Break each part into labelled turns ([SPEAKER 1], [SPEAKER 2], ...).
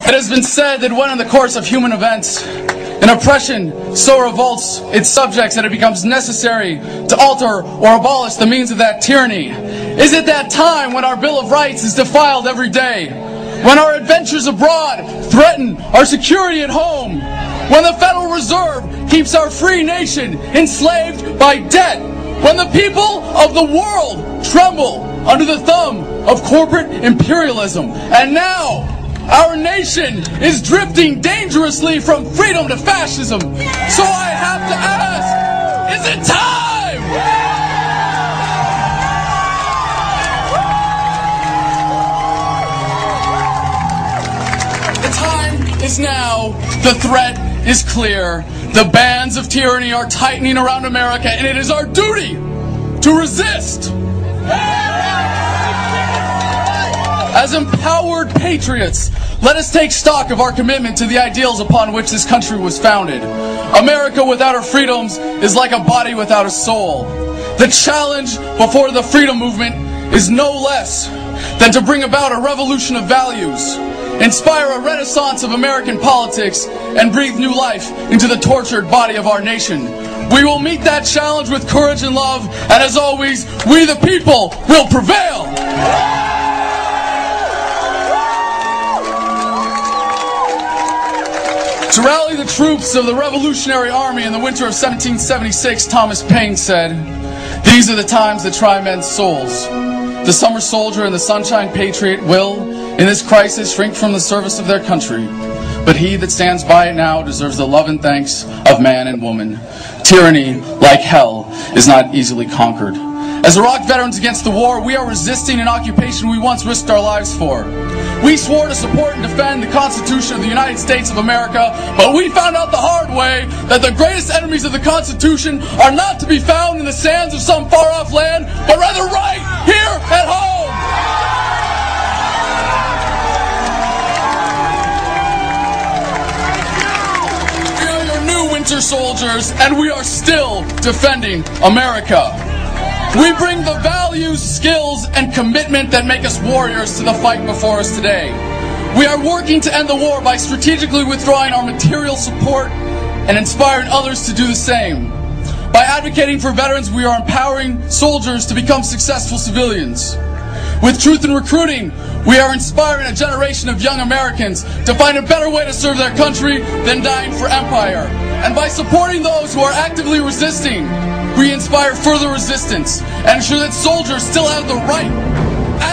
[SPEAKER 1] It has been said that when in the course of human events, an oppression so revolts its subjects that it becomes necessary to alter or abolish the means of that tyranny. Is it that time when our Bill of Rights is defiled every day? When our adventures abroad threaten our security at home? When the Federal Reserve keeps our free nation enslaved by debt? When the people of the world tremble under the thumb of corporate imperialism? And now, our nation is drifting dangerously from freedom to fascism. So I have to ask, is it time? The time is now. The threat is clear. The bands of tyranny are tightening around America, and it is our duty to resist. As empowered patriots, let us take stock of our commitment to the ideals upon which this country was founded. America without her freedoms is like a body without a soul. The challenge before the freedom movement is no less than to bring about a revolution of values, inspire a renaissance of American politics, and breathe new life into the tortured body of our nation. We will meet that challenge with courage and love, and as always, we the people will prevail! To rally the troops of the Revolutionary Army in the winter of 1776, Thomas Paine said, "These are the times that try men's souls. The summer soldier and the sunshine patriot will, in this crisis, shrink from the service of their country. But he that stands by it now deserves the love and thanks of man and woman. Tyranny, like hell, is not easily conquered." As Iraq veterans against the war, we are resisting an occupation we once risked our lives for. We swore to support and defend the Constitution of the United States of America, but we found out the hard way that the greatest enemies of the Constitution are not to be found in the sands of some far-off land, but rather right here at home! We are your new winter soldiers, and we are still defending America. We bring the values, skills, and commitment that make us warriors to the fight before us today. We are working to end the war by strategically withdrawing our material support and inspiring others to do the same. By advocating for veterans, we are empowering soldiers to become successful civilians. With Truth in Recruiting, we are inspiring a generation of young Americans to find a better way to serve their country than dying for empire. And by supporting those who are actively resisting, we inspire further resistance and ensure that soldiers still have the right,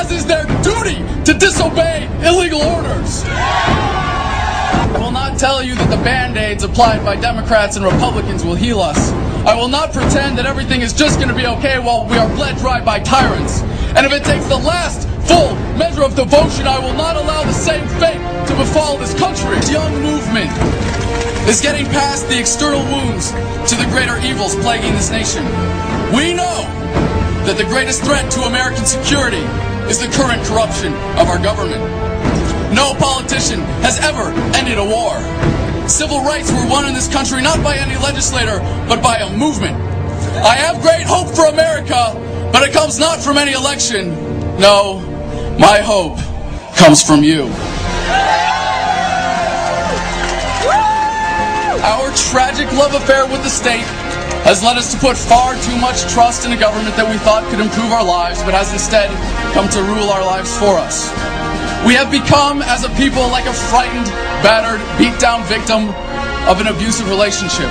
[SPEAKER 1] as is their duty, to disobey illegal orders. I will not tell you that the Band-Aids applied by Democrats and Republicans will heal us. I will not pretend that everything is just going to be okay while we are bled dry by tyrants. And if it takes the last full measure of devotion, I will not allow the same fate to befall this country. This young movement is getting past the external wounds to the greater evils plaguing this nation. We know that the greatest threat to American security is the current corruption of our government. No politician has ever ended a war. Civil rights were won in this country not by any legislator, but by a movement. I have great hope for America, but it comes not from any election. No, my hope comes from you. Our tragic love affair with the state has led us to put far too much trust in a government that we thought could improve our lives, but has instead come to rule our lives for us. We have become, as a people, like a frightened, battered, beat-down victim of an abusive relationship.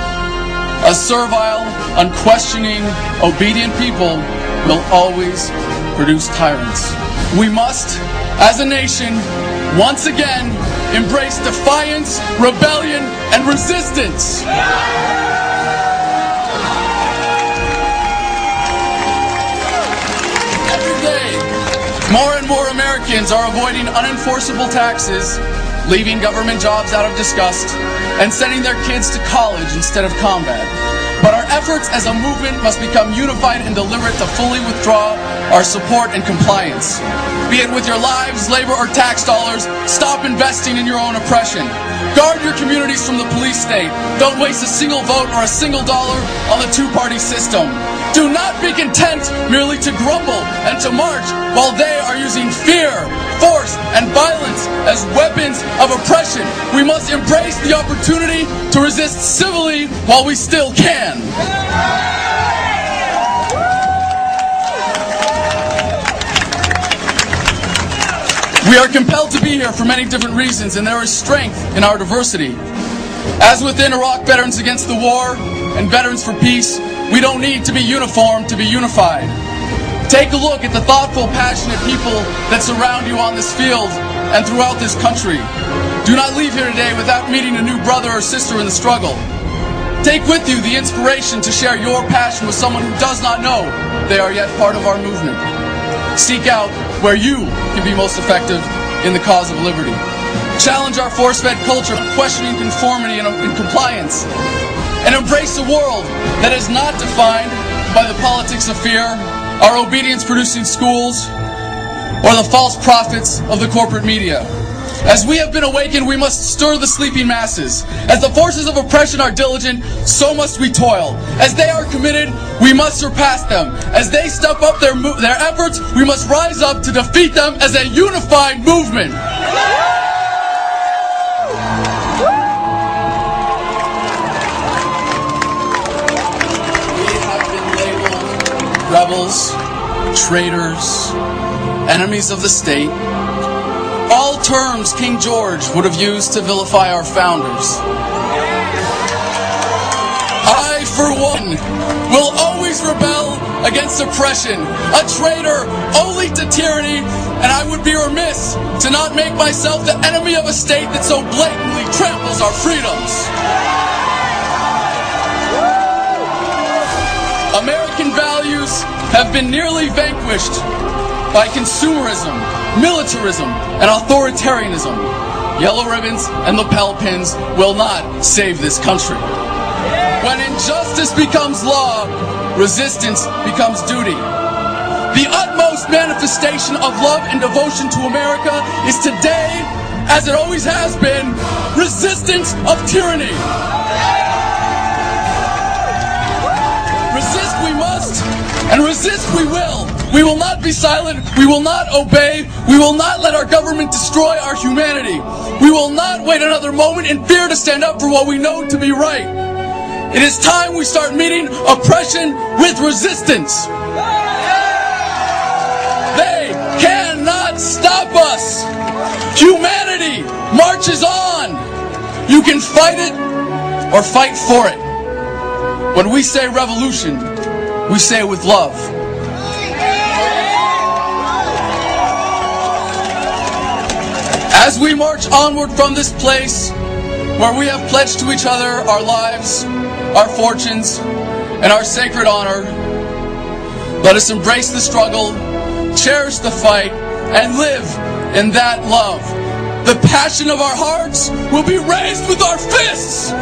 [SPEAKER 1] A servile, unquestioning, obedient people will always produce tyrants. We must, as a nation, once again, embrace defiance, rebellion, and resistance. Every day, more and more Americans are avoiding unenforceable taxes, leaving government jobs out of disgust, and sending their kids to college instead of combat. But our efforts as a movement must become unified and deliberate to fully withdraw our support and compliance. be it with your lives, labor, or tax dollars, stop investing in your own oppression. Guard your communities from the police state. Don't waste a single vote or a single dollar on the two-party system. Do not be content merely to grumble and to march while they are using fear, force, and violence as weapons of oppression. We must embrace the opportunity to resist civilly while we still can. We are compelled to be here for many different reasons, and there is strength in our diversity. As within Iraq Veterans Against the War and Veterans for Peace, we don't need to be uniform to be unified. Take a look at the thoughtful, passionate people that surround you on this field and throughout this country. Do not leave here today without meeting a new brother or sister in the struggle. Take with you the inspiration to share your passion with someone who does not know they are yet part of our movement. Seek out where you can be most effective in the cause of liberty. Challenge our force-fed culture, questioning conformity and compliance. And embrace a world that is not defined by the politics of fear, our obedience-producing schools, or the false prophets of the corporate media. As we have been awakened, we must stir the sleeping masses. As the forces of oppression are diligent, so must we toil. As they are committed, we must surpass them. As they step up their efforts, we must rise up to defeat them as a unified movement. We have been labeled rebels, traitors, enemies of the state. All terms King George would have used to vilify our founders. I, for one, will always rebel against oppression, a traitor only to tyranny, and I would be remiss to not make myself the enemy of a state that so blatantly tramples our freedoms. American values have been nearly vanquished by consumerism, militarism, and authoritarianism. Yellow ribbons and lapel pins will not save this country. When injustice becomes law, resistance becomes duty. The utmost manifestation of love and devotion to America is today, as it always has been, resistance of tyranny. Resist we must, and resist we will. We will not be silent. We will not obey. We will not let our government destroy our humanity. We will not wait another moment in fear to stand up for what we know to be right. It is time we start meeting oppression with resistance. They cannot stop us. Humanity marches on. You can fight it or fight for it. When we say revolution, we say it with love. As we march onward from this place where we have pledged to each other our lives, our fortunes, and our sacred honor, let us embrace the struggle, cherish the fight, and live in that love. The passion of our hearts will be raised with our fists!